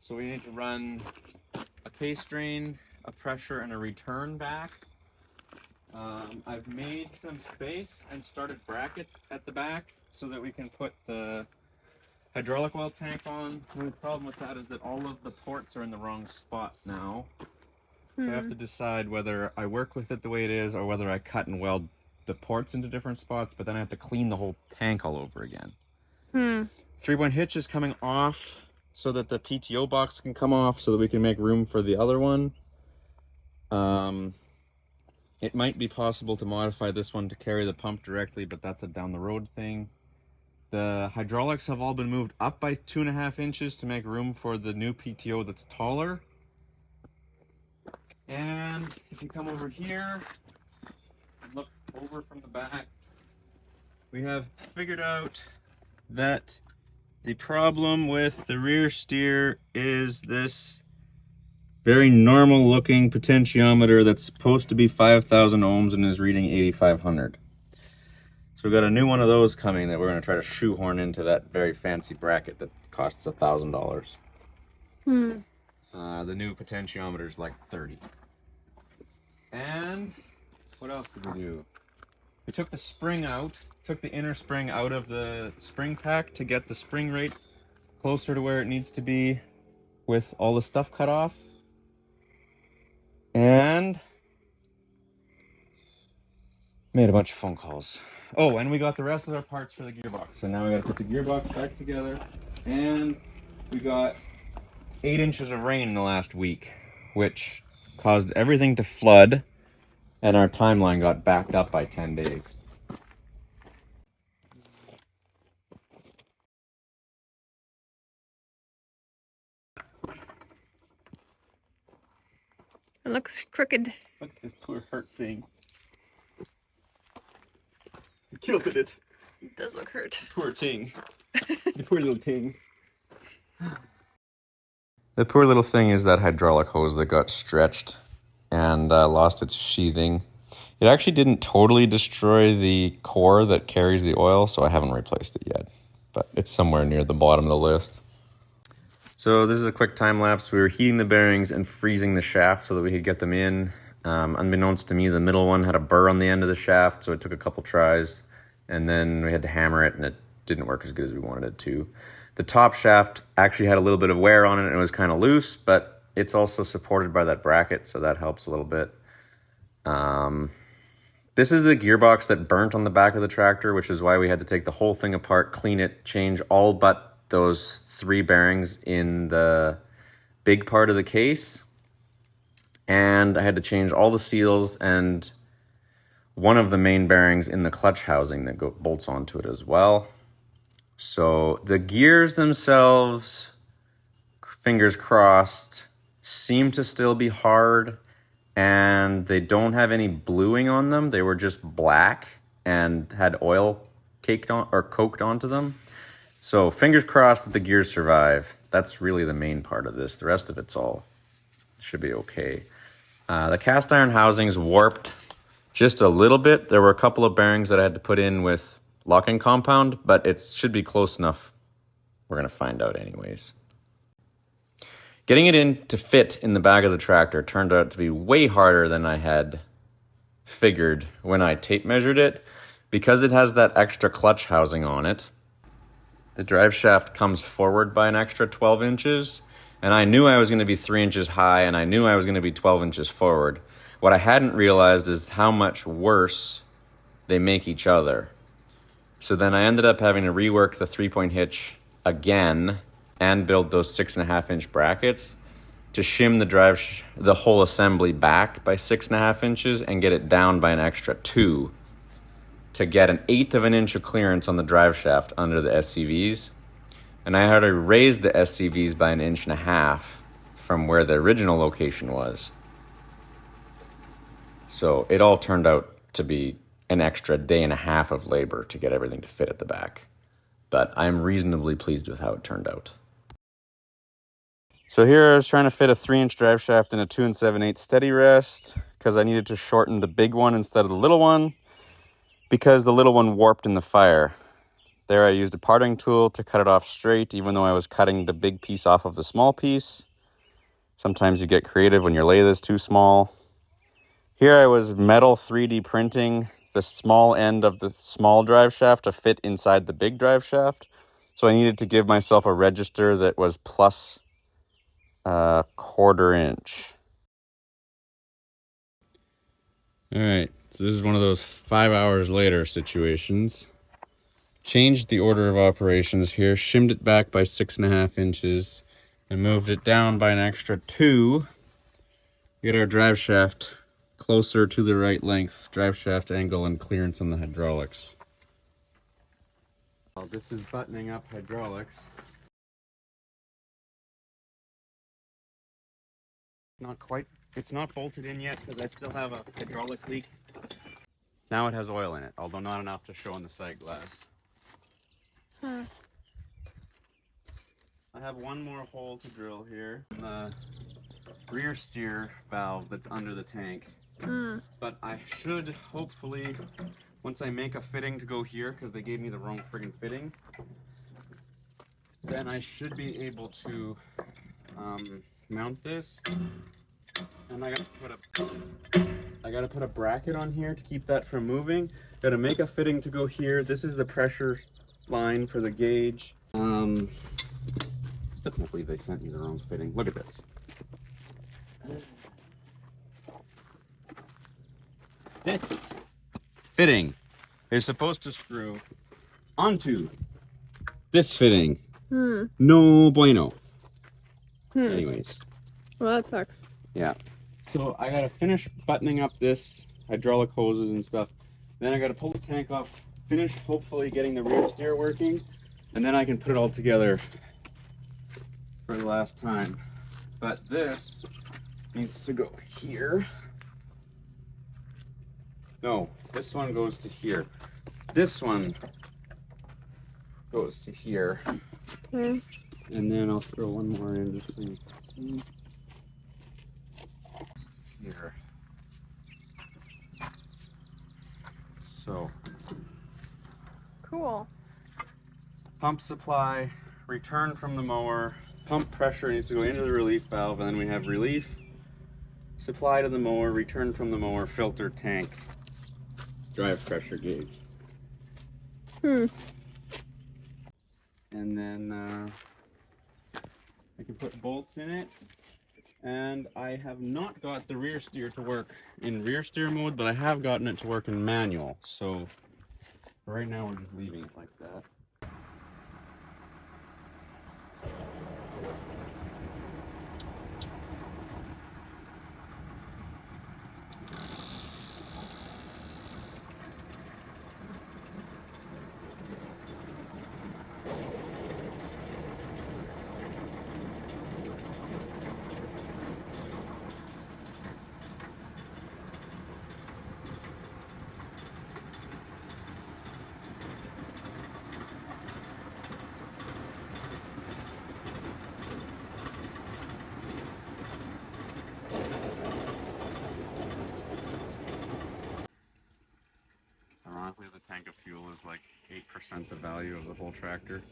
So we need to run a case drain, a pressure, and a return back. I've made some space and started brackets at the back so that we can put the hydraulic oil tank on. The only problem with that is that all of the ports are in the wrong spot now. So I have to decide whether I work with it the way it is or whether I cut and weld the ports into different spots, but then I have to clean the whole tank all over again. 3-point hitch is coming off so that the PTO box can come off so that we can make room for the other one. It might be possible to modify this one to carry the pump directly, but that's a down the road thing. The hydraulics have all been moved up by 2.5 inches to make room for the new PTO that's taller. And if you come over here and look over from the back, we have figured out that the problem with the rear steer is this very normal looking potentiometer that's supposed to be 5,000 ohms and is reading 8,500. So we've got a new one of those coming that we're going to try to shoehorn into that very fancy bracket that costs $1,000. The new potentiometer is like 30. And what else did we do? We took the spring out, took the inner spring out of the spring pack to get the spring rate closer to where it needs to be with all the stuff cut off. And made a bunch of phone calls. Oh, and we got the rest of our parts for the gearbox. So now we got to put the gearbox back together. And we got 8 inches of rain in the last week, which caused everything to flood, and our timeline got backed up by 10 days. It looks crooked. Look at this poor hurt thing. You killed it. It does look hurt. Poor thing. The poor little thing. The poor little thing is that hydraulic hose that got stretched and lost its sheathing. It actually didn't totally destroy the core that carries the oil, so I haven't replaced it yet. But it's somewhere near the bottom of the list. So this is a quick time lapse. We were heating the bearings and freezing the shaft so that we could get them in. Unbeknownst to me, the middle one had a burr on the end of the shaft, so it took a couple tries. And then we had to hammer it, and it didn't work as good as we wanted it to. The top shaft actually had a little bit of wear on it, and it was kind of loose, but it's also supported by that bracket, so that helps a little bit. This is the gearbox that burnt on the back of the tractor, which is why we had to take the whole thing apart, clean it, change all but those 3 bearings in the big part of the case. And I had to change all the seals and one of the main bearings in the clutch housing that bolts onto it as well. So the gears themselves, fingers crossed, seem to still be hard, and they don't have any bluing on them. They were just black and had oil caked on or coked onto them. So fingers crossed that the gears survive. That's really the main part of this. The rest of it's all should be okay. The cast iron housing's warped just a little bit. There were a couple of bearings that I had to put in with locking compound, but it should be close enough. We're going to find out anyways. Getting it in to fit in the back of the tractor turned out to be way harder than I had figured when I tape measured it. Because it has that extra clutch housing on it, the drive shaft comes forward by an extra 12 inches, and I knew I was going to be 3 inches high, and I knew I was going to be 12 inches forward. What I hadn't realized is how much worse they make each other. So then I ended up having to rework the 3-point hitch again and build those 6.5-inch brackets to shim the whole assembly back by 6.5 inches and get it down by an extra 2 to get an 1/8 of an inch of clearance on the drive shaft under the SCVs. And I had to raise the SCVs by 1.5 inches from where the original location was. So it all turned out to be an extra 1.5 days of labor to get everything to fit at the back. But I'm reasonably pleased with how it turned out. So here I was trying to fit a 3-inch drive shaft in a 2 7/8 steady rest because I needed to shorten the big one instead of the little one, because the little one warped in the fire. There I used a parting tool to cut it off straight, even though I was cutting the big piece off of the small piece. Sometimes you get creative when your lathe is too small. Here I was metal 3D printing the small end of the small drive shaft to fit inside the big drive shaft. So I needed to give myself a register that was plus a 1/4 inch. All right, so this is one of those 5 hours later situations. Changed the order of operations here, shimmed it back by 6.5 inches, and moved it down by an extra 2. Get our drive shaft closer to the right length, drive shaft angle, and clearance on the hydraulics. Well, this is buttoning up hydraulics. Not quite, it's not bolted in yet because I still have a hydraulic leak. Now it has oil in it, although not enough to show in the sight glass. I have one more hole to drill here. The rear steer valve that's under the tank. But I should hopefully, once I make a fitting to go here, because they gave me the wrong friggin' fitting, then I should be able to mount this. And I gotta put a bracket on here to keep that from moving. Gotta make a fitting to go here. This is the pressure line for the gauge. Still can't believe they sent me the wrong fitting. Look at this. This fitting is supposed to screw onto this fitting. No bueno. Anyways. Well, that sucks. Yeah. So I gotta finish buttoning up this hydraulic hoses and stuff. Then I gotta pull the tank off, finish hopefully getting the rear steer working, and then I can put it all together for the last time. But this needs to go here. No, this one goes to here. This one goes to here. Okay. And then I'll throw one more in just so you can see. Here. So. Cool. Pump supply, return from the mower. Pump pressure needs to go into the relief valve, and then we have relief, supply to the mower, return from the mower, filter, tank, drive pressure gauge. And then I can put bolts in it. And I have not got the rear steer to work in rear steer mode, but I have gotten it to work in manual. So right now we're just leaving it like that. Ironically, the tank of fuel is like 8% the value of the whole tractor.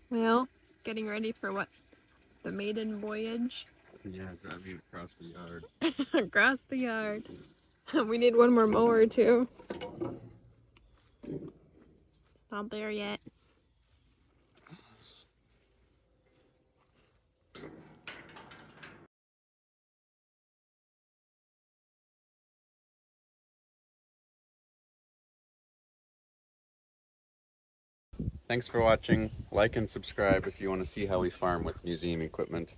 Well, getting ready for what? The maiden voyage? Yeah, driving across the yard. Across the yard. We need one more mower too. It's not there yet. Thanks for watching. Like and subscribe if you want to see how we farm with museum equipment.